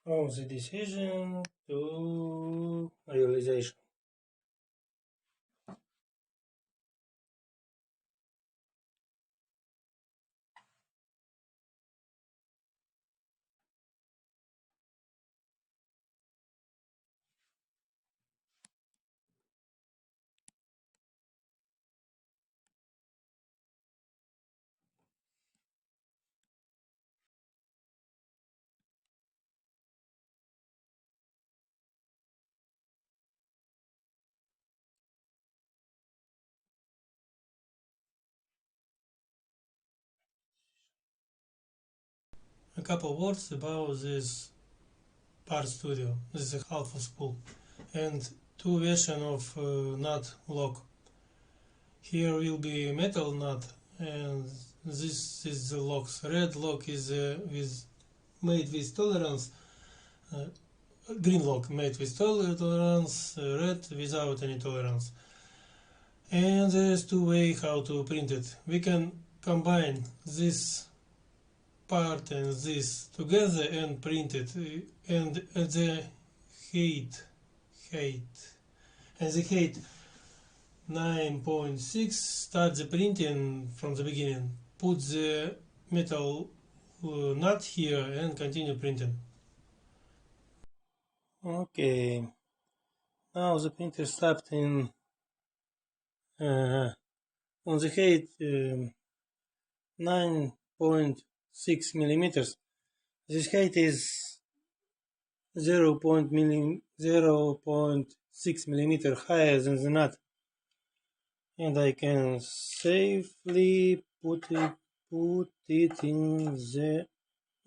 From the decision to realization. A couple words about this part studio. This is half of spool and two version of nut lock. Here will be metal nut and this is the locks. Red lock is made with tolerance. Uh, Green lock made with tolerance. Red without any tolerance. And there's two ways how to print it. We can combine this part and this together and print it, and at the height and the height 9.6 start the printing from the beginning, put the metal nut here and continue printing. Okay, now the printer stopped in on the height 9.6 millimeters. This height is 0.6 millimeter higher than the nut, and I can safely put it in the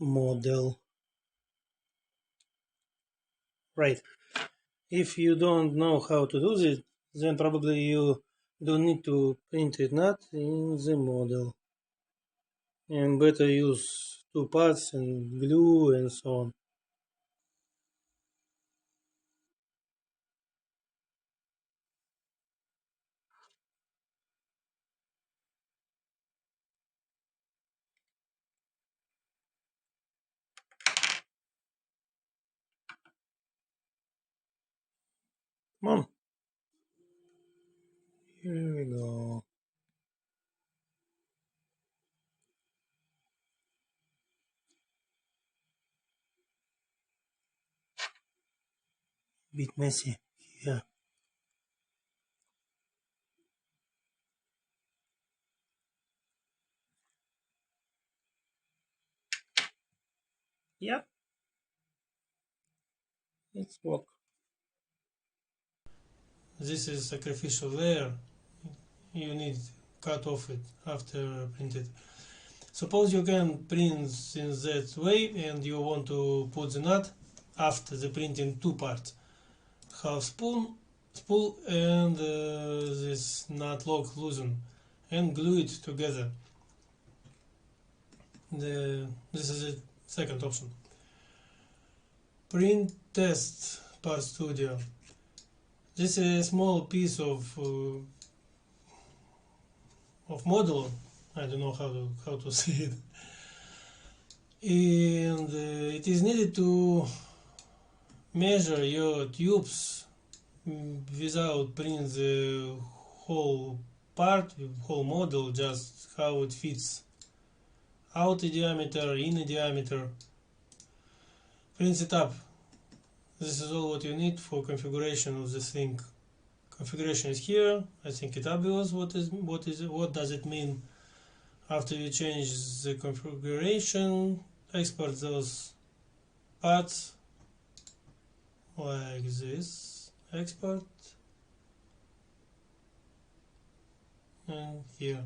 model. Right. If you don't know how to do this, then probably you don't need to print it nut in the model, and better use two parts and glue and so on. Come on. Here we go. Bit messy here. Yep, it's work. This is sacrificial layer. You need cut off it after printed. Suppose you can print in that way and you want to put the nut after the printing two parts. Half spool and this nut lock loosen and glue it together. This is the second option. Print test part studio. This is a small piece of model. I don't know how to say it. And it is needed to measure your tubes without print the whole part, whole model, just how it fits. Outer diameter, inner diameter. Print it up. This is all what you need for configuration of this thing. Configuration is here. I think it's obvious what does it mean. After you change the configuration, export those parts like this. Export and here.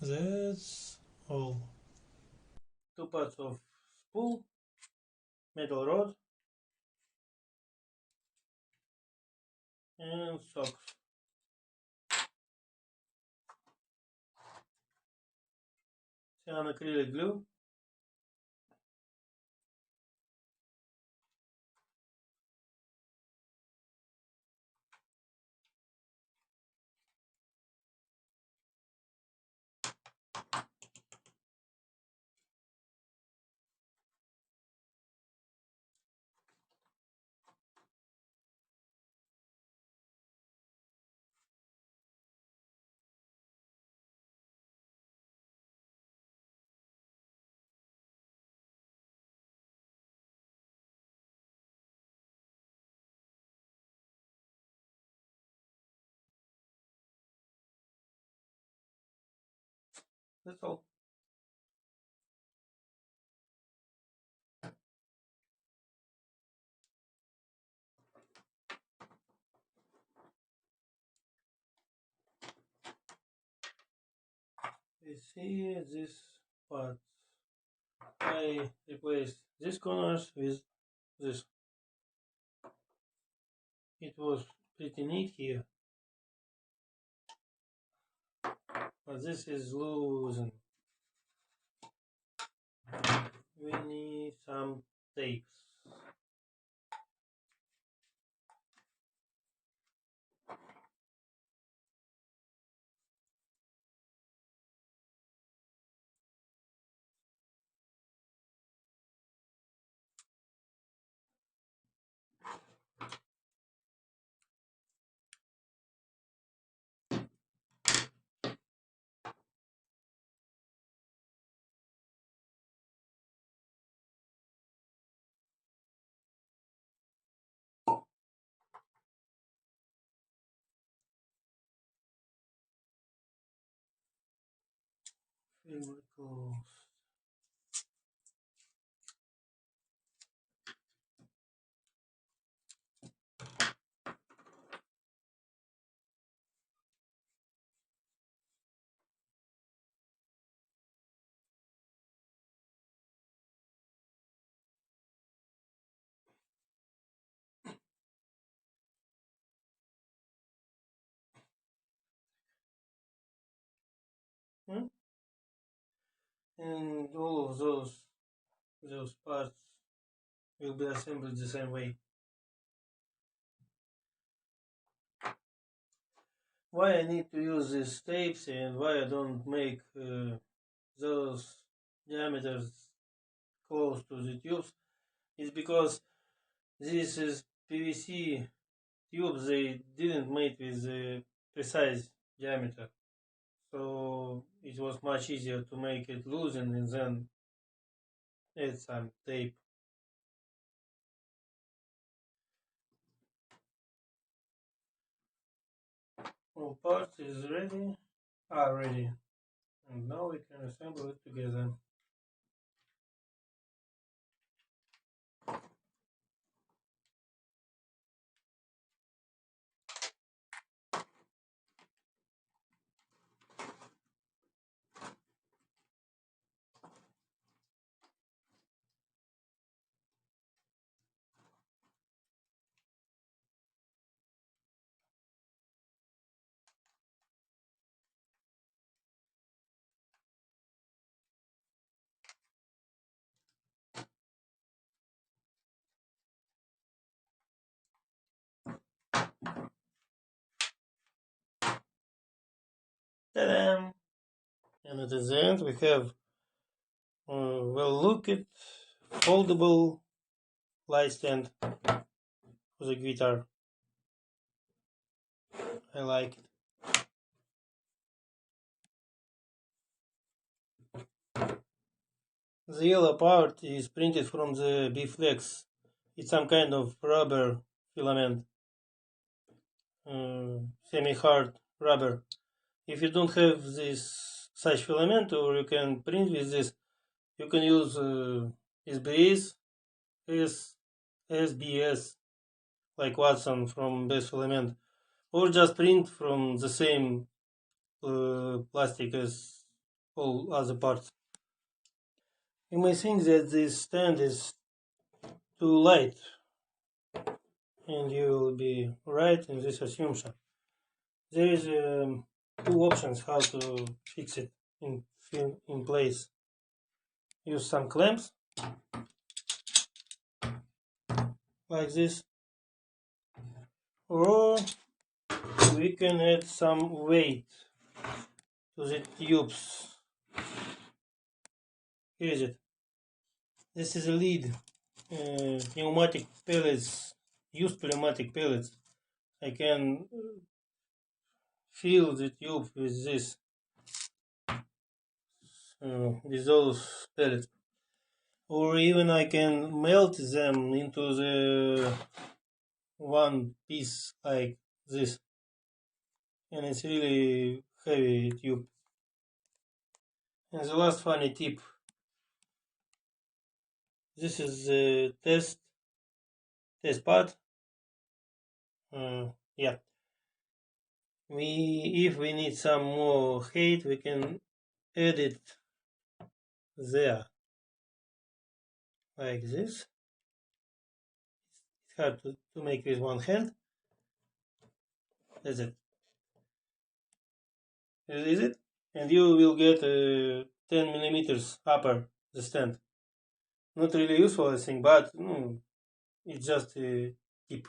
That's all. Two parts of spool, metal rod, and socks. Cyan acrylic glue. That's all. You see this part. I replaced these corners with this. It was pretty neat here, but this is losing. We need some tapes. Favorite clothes. Hmm? And all of those parts will be assembled the same way. Why I need to use these tapes and why I don't make those diameters close to the tubes is because this is PVC tubes, they didn't make with a precise diameter. So it was much easier to make it loosen and then add some tape. All parts is ready, are ready. And now we can assemble it together. Ta-da! And at the end we have well look at foldable light stand for the guitar. I like it. The yellow part is printed from the B-Flex. It's some kind of rubber filament, semi-hard rubber. If you don't have this such filament, or you can print with this, you can use SBS, SBS, like Watson from base filament, or just print from the same plastic as all other parts. You may think that this stand is too light, and you will be right in this assumption. There is two options how to fix it in place. Use some clamps like this, or we can add some weight to the tubes. Here is it. This is a lead, pneumatic pellets, used pneumatic pellets. I can fill the tube with those pellets, or even I can melt them into the one piece like this, and it's really heavy tube. And the last funny tip. This is the test part. Yeah. If we need some more height, we can add it there, like this. It's hard to make with one hand. That's it. This is it. And you will get 10 millimeters upper the stand. Not really useful, I think, but it's just a tip.